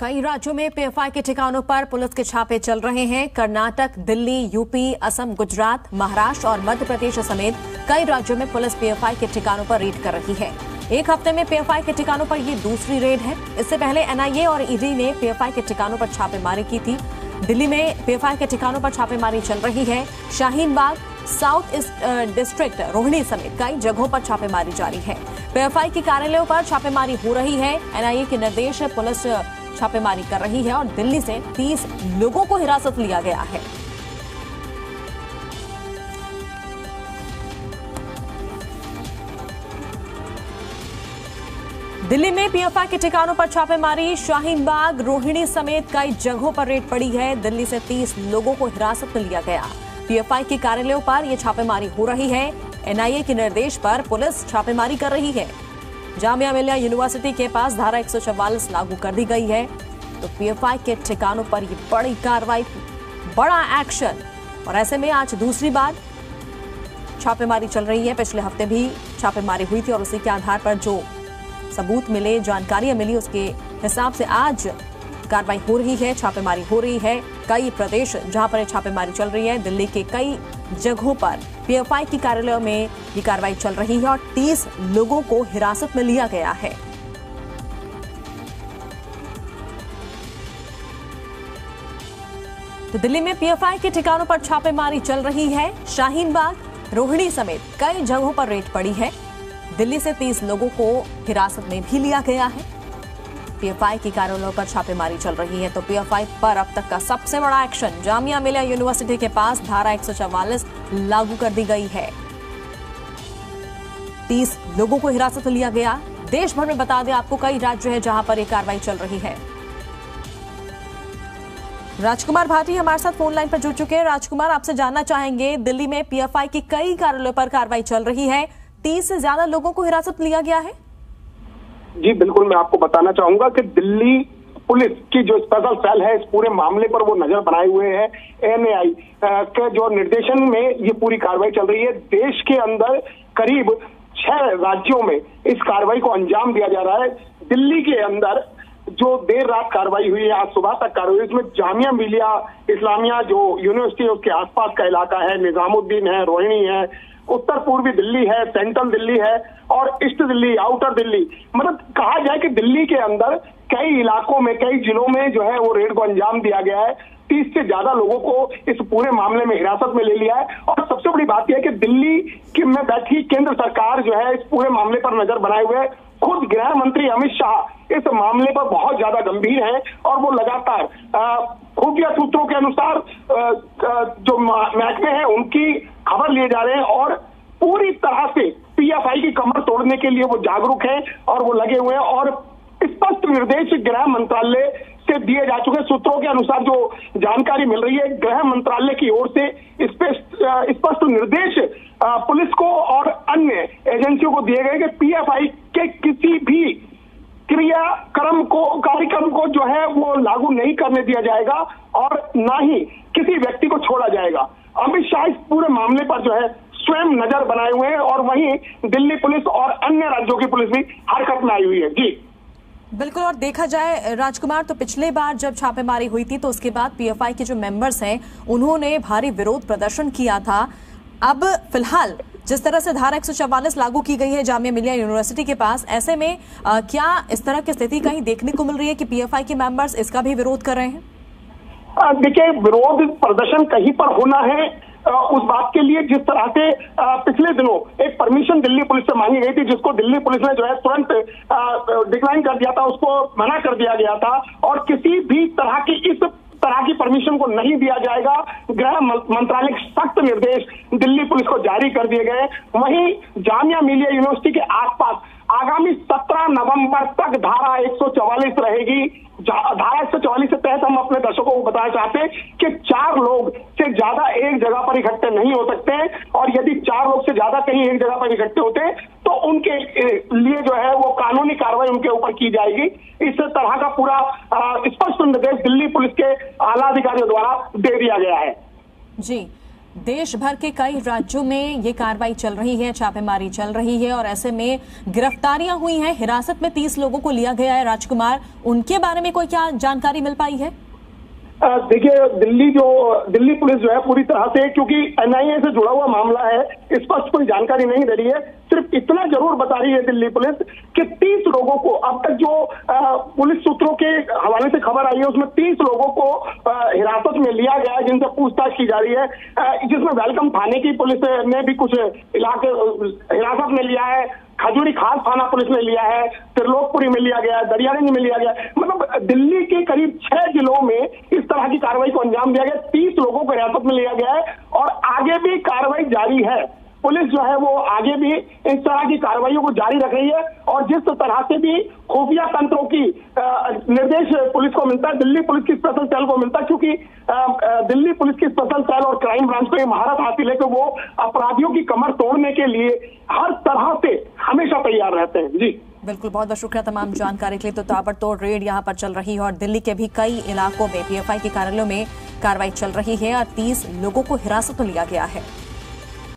कई राज्यों में पीएफआई के ठिकानों पर पुलिस के छापे चल रहे हैं। कर्नाटक, दिल्ली, यूपी, असम, गुजरात, महाराष्ट्र और मध्य प्रदेश समेत कई राज्यों में पुलिस पीएफआई के ठिकानों पर रेड कर रही है। एक हफ्ते में पीएफआई के ठिकानों पर ये दूसरी रेड है। इससे पहले एनआईए और ईडी ने पीएफआई के ठिकानों पर छापेमारी की थी। दिल्ली में पीएफआई के ठिकानों पर छापेमारी चल रही है। Shaheen Bagh, south east district, Rohini समेत कई जगहों पर छापेमारी जारी है। पीएफआई के कार्यालयों पर छापेमारी हो रही है। एनआईए के निर्देश पुलिस छापेमारी कर रही है और दिल्ली से 30 लोगों को हिरासत लिया गया है। दिल्ली में पीएफआई के ठिकानों पर छापेमारी, शाहीन बाग, रोहिणी समेत कई जगहों पर रेड पड़ी है। दिल्ली से 30 लोगों को हिरासत में लिया गया। पीएफआई के कार्यालयों पर यह छापेमारी हो रही है। एनआईए के निर्देश पर पुलिस छापेमारी कर रही है। जामिया मिलिया यूनिवर्सिटी के पास धारा 144 लागू कर दी गई है। तो पीएफआई के ठिकानों पर यह बड़ी कार्रवाई, बड़ा एक्शन, और ऐसे में आज दूसरी बार छापेमारी चल रही है। पिछले हफ्ते भी छापेमारी हुई थी और उसी के आधार पर जो सबूत मिले, जानकारियां मिली, उसके हिसाब से आज कार्रवाई हो रही है, छापेमारी हो रही है। कई प्रदेश जहां पर छापेमारी चल रही है, दिल्ली के कई जगहों पर पीएफआई की कार्यालयों में ये कार्रवाई चल रही है और 30 लोगों को हिरासत में लिया गया है। तो दिल्ली में पीएफआई के ठिकानों पर छापेमारी चल रही है। शाहीन बाग, रोहिणी समेत कई जगहों पर रेड पड़ी है। दिल्ली से 30 लोगों को हिरासत में भी लिया गया है। पीएफआई की कार्यालयों पर छापेमारी चल रही है। तो पीएफआई पर अब तक का सबसे बड़ा एक्शन, जामिया मिलिया यूनिवर्सिटी के पास धारा 144 लागू कर दी गई है। 30 लोगों को हिरासत में लिया गया। देश भर में बता दें आपको, कई राज्य है जहां पर यह कार्रवाई चल रही है। राजकुमार भाटी हमारे साथ फोन लाइन पर जुड़ चुके हैं। राजकुमार, आपसे जानना चाहेंगे, दिल्ली में पीएफआई की कई कार्यालयों पर कार्रवाई चल रही है। 30 से ज्यादा लोगों को हिरासत में लिया गया है। जी बिल्कुल, मैं आपको बताना चाहूंगा कि दिल्ली पुलिस की जो स्पेशल सेल है, इस पूरे मामले पर वो नजर बनाए हुए है। एनआईए के जो निर्देशन में ये पूरी कार्रवाई चल रही है। देश के अंदर करीब 6 राज्यों में इस कार्रवाई को अंजाम दिया जा रहा है। दिल्ली के अंदर जो देर रात कार्रवाई हुई है, आज सुबह तक कार्रवाई हुई, इसमें जामिया मिलिया इस्लामिया जो यूनिवर्सिटी है उसके आसपास का इलाका है, निजामुद्दीन है, रोहिणी है, उत्तर पूर्वी दिल्ली है, सेंट्रल दिल्ली है और ईस्ट दिल्ली, आउटर दिल्ली, मतलब कहा जाए कि दिल्ली के अंदर कई इलाकों में, कई जिलों में जो है वो रेड को अंजाम दिया गया है। 30 से ज्यादा लोगों को इस पूरे मामले में हिरासत में ले लिया है। और सबसे बड़ी बात यह है कि दिल्ली की में बैठी केंद्र सरकार जो है इस पूरे मामले पर नजर बनाए हुए है। खुद गृह मंत्री अमित शाह इस मामले पर बहुत ज्यादा गंभीर है और वो लगातार खुफिया सूत्रों के अनुसार जो महकमे हैं उनकी खबर लिए जा रहे हैं और पूरी तरह से पीएफआई की कमर तोड़ने के लिए वो जागरूक हैं और वो लगे हुए हैं। और स्पष्ट निर्देश गृह मंत्रालय से दिए जा चुके। सूत्रों के अनुसार जो जानकारी मिल रही है, गृह मंत्रालय की ओर से स्पष्ट निर्देश पुलिस को और अन्य एजेंसियों को दिए गए कि पीएफआई के किसी भी कार्यक्रम को जो है वो लागू नहीं करने दिया जाएगा और ना ही किसी व्यक्ति को छोड़ा जाएगा। अमित शाह इस पूरे मामले पर जो है स्वयं नजर बनाए हुए हैं और वहीं दिल्ली पुलिस और अन्य राज्यों की पुलिस भी हरकत में आई हुई है। जी बिल्कुल, और देखा जाए राजकुमार, तो पिछले बार जब छापेमारी हुई थी तो उसके बाद पीएफआई के जो मेंबर्स हैं उन्होंने भारी विरोध प्रदर्शन किया था। अब फिलहाल जिस तरह से धारा 144 लागू की गई है जामिया मिलिया यूनिवर्सिटी के पास, ऐसे में क्या इस तरह की स्थिति कहीं देखने को मिल रही है कि पीएफआई के मेंबर्स इसका भी विरोध कर रहे हैं? देखिए, विरोध प्रदर्शन कहीं पर होना है उस बात के लिए जिस तरह से पिछले दिनों एक परमिशन दिल्ली पुलिस से मांगी गई थी, जिसको दिल्ली पुलिस ने जो है तुरंत डिक्लाइन कर दिया था, उसको मना कर दिया गया था और किसी भी तरह की परमिशन को नहीं दिया जाएगा। गृह मंत्रालय के सख्त निर्देश दिल्ली पुलिस को जारी कर दिए गए। वहीं जामिया मिलिया यूनिवर्सिटी के आसपास आगामी 17 नवंबर तक धारा 144 रहेगी। धारा 144 के तहत हम अपने दर्शकों को बताना चाहते हैं कि 4 लोग से ज्यादा एक जगह पर इकट्ठे नहीं हो सकते हैं और यदि 4 लोग से ज्यादा कहीं एक जगह पर इकट्ठे होते हैं तो उनके लिए जो है वो कानूनी कार्रवाई उनके ऊपर की जाएगी। इस तरह का पूरा स्पष्ट निर्देश दिल्ली पुलिस के आला अधिकारियों द्वारा दे दिया गया है। जी देश भर के कई राज्यों में ये कार्रवाई चल रही है, छापेमारी चल रही है और ऐसे में गिरफ्तारियां हुई हैं। हिरासत में 30 लोगों को लिया गया है। राजकुमार, उनके बारे में कोई क्या जानकारी मिल पाई है? देखिए, दिल्ली पुलिस जो है पूरी तरह से, क्योंकि एनआईए से जुड़ा हुआ मामला है, स्पष्ट कोई जानकारी नहीं दे रही है। सिर्फ इतना जरूर बता रही है दिल्ली पुलिस कि 30 लोगों को, अब तक जो पुलिस सूत्रों के हवाले से खबर आई है उसमें 30 लोगों को हिरासत में लिया गया है, जिनसे पूछताछ की जा रही है, जिसमें वेलकम थाने की पुलिस ने भी कुछ इलाके हिरासत में लिया है, खजूरी खास थाना पुलिस ने लिया है, त्रिलोकपुरी में लिया गया है, दरियागंज में लिया गया। मतलब दिल्ली के करीब 6 जिलों में इस तरह की कार्रवाई को अंजाम दिया गया। 30 लोगों को हिरासत में लिया गया है और आगे भी कार्रवाई जारी है। पुलिस जो है वो आगे भी इस तरह की कार्रवाइयों को जारी रख रही है और जिस तरह से भी खुफिया तंत्रों की निर्देश पुलिस को मिलता है, दिल्ली पुलिस की स्पेशल सेल को मिलता है, क्योंकि दिल्ली पुलिस की स्पेशल सेल और क्राइम ब्रांच को ये महारत हासिल है कि वो अपराधियों की कमर तोड़ने के लिए हर तरह से हमेशा तैयार रहते हैं। जी बिल्कुल, बहुत बहुत शुक्रिया तमाम जानकारी के लिए। तो ताबड़तोड़ रेड यहाँ पर चल रही है और दिल्ली के भी कई इलाकों में पीएफआई के कार्यालयों में कार्रवाई चल रही है और 30 लोगों को हिरासत में लिया गया है।